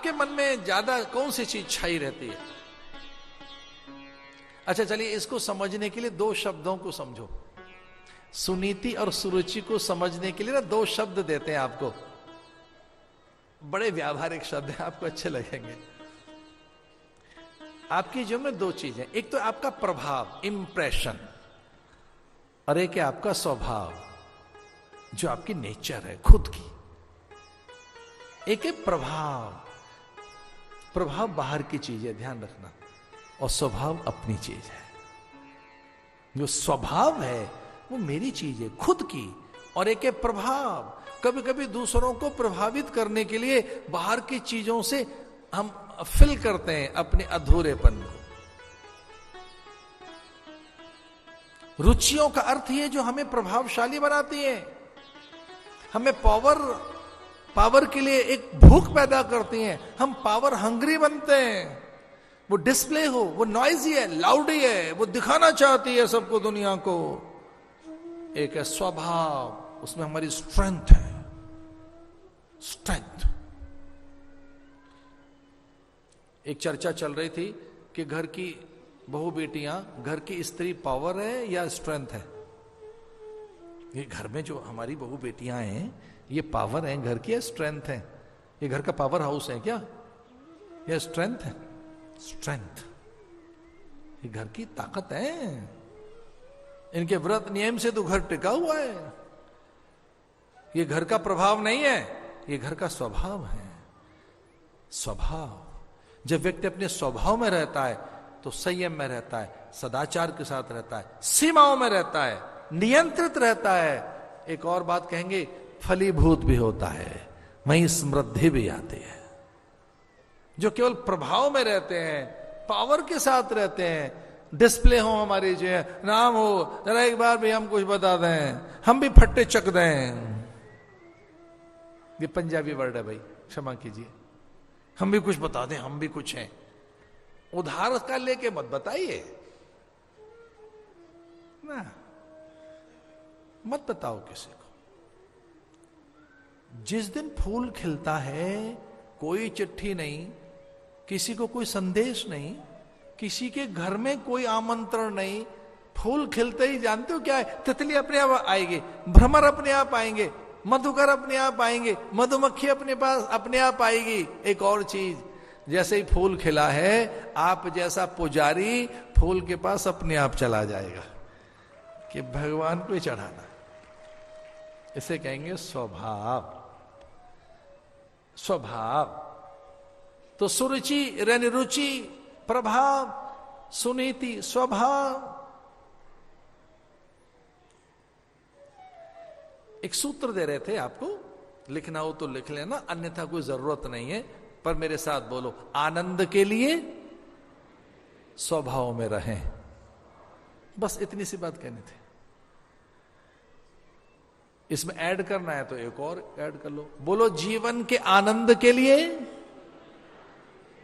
आपके मन में ज्यादा कौन सी चीज छाई रहती है? अच्छा चलिए, इसको समझने के लिए दो शब्दों को समझो। सुनीति और सुरुचि को समझने के लिए ना दो शब्द देते हैं आपको, बड़े व्यावहारिक शब्द हैं, आपको अच्छे लगेंगे। आपकी जीवन में दो चीजें, एक तो आपका प्रभाव, इंप्रेशन, और एक है आपका स्वभाव, जो आपकी नेचर है खुद की। एक है प्रभाव, प्रभाव बाहर की चीज है, ध्यान रखना, और स्वभाव अपनी चीज है। जो स्वभाव है वो मेरी चीज है खुद की, और एक है प्रभाव। कभी कभी दूसरों को प्रभावित करने के लिए बाहर की चीजों से हम फिल करते हैं अपने अधूरेपन को। रुचियों का अर्थ है जो हमें प्रभावशाली बनाती है, हमें पावर के लिए एक भूख पैदा करती हैं, हम पावर हंग्री बनते हैं। वो डिस्प्ले हो, वो नॉइजी है, लाउडी है, वो दिखाना चाहती है सबको, दुनिया को। एक है स्वभाव, उसमें हमारी स्ट्रेंथ है, स्ट्रेंथ। एक चर्चा चल रही थी कि घर की बहु बेटियां, घर की स्त्री पावर है या स्ट्रेंथ है? ये घर में जो हमारी बहु बेटियां हैं, ये पावर है घर की या स्ट्रेंथ है? ये घर का पावर हाउस है क्या, या स्ट्रेंथ है? स्ट्रेंथ, ये घर की ताकत है। इनके व्रत नियम से तो घर टिका हुआ है। ये घर का प्रभाव नहीं है, ये घर का स्वभाव है। स्वभाव, जब व्यक्ति अपने स्वभाव में रहता है तो संयम में रहता है, सदाचार के साथ रहता है, सीमाओं में रहता है, नियंत्रित रहता है। एक और बात कहेंगे, फलीभूत भी होता है, वहीं समृद्धि भी आती है। जो केवल प्रभाव में रहते हैं, पावर के साथ रहते हैं, डिस्प्ले हो हमारी, जो नाम हो, जरा एक बार भी हम कुछ बता दें, हम भी फट्टे चक दें। ये पंजाबी वर्ड है भाई, क्षमा कीजिए। हम भी कुछ बता दें, हम भी कुछ हैं, उधार का लेके मत बताइए ना, मत बताओ किसी को। जिस दिन फूल खिलता है, कोई चिट्ठी नहीं, किसी को कोई संदेश नहीं, किसी के घर में कोई आमंत्रण नहीं, फूल खिलते ही जानते हो क्या है? तितली अपने आप आएगी, भ्रमर अपने आप आएंगे, मधुकर अपने आप आएंगे, मधुमक्खी अपने पास अपने आप आएगी। एक और चीज, जैसे ही फूल खिला है, आप जैसा पुजारी फूल के पास अपने आप चला जाएगा कि भगवान को ही चढ़ाना। इसे कहेंगे स्वभाव। स्वभाव तो सुरुचि, रुचि, प्रभाव, सुनीति, स्वभाव। एक सूत्र दे रहे थे आपको, लिखना हो तो लिख लेना, अन्यथा कोई जरूरत नहीं है। पर मेरे साथ बोलो, आनंद के लिए स्वभाव में रहें। बस इतनी सी बात कहनी थी। इसमें ऐड करना है तो एक और ऐड कर लो। बोलो, जीवन के आनंद के लिए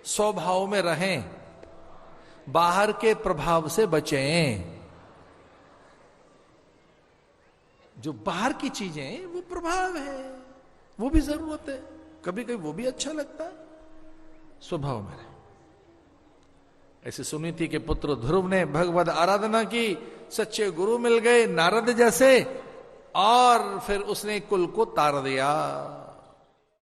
स्वभाव में रहें, बाहर के प्रभाव से बचें। जो बाहर की चीजें वो प्रभाव है, वो भी जरूरत है, कभी कभी वो भी अच्छा लगता है। स्वभाव में रहे। ऐसे सुनीति के पुत्र ध्रुव ने भगवद आराधना की, सच्चे गुरु मिल गए नारद जैसे, और फिर उसने कुल को तार दिया।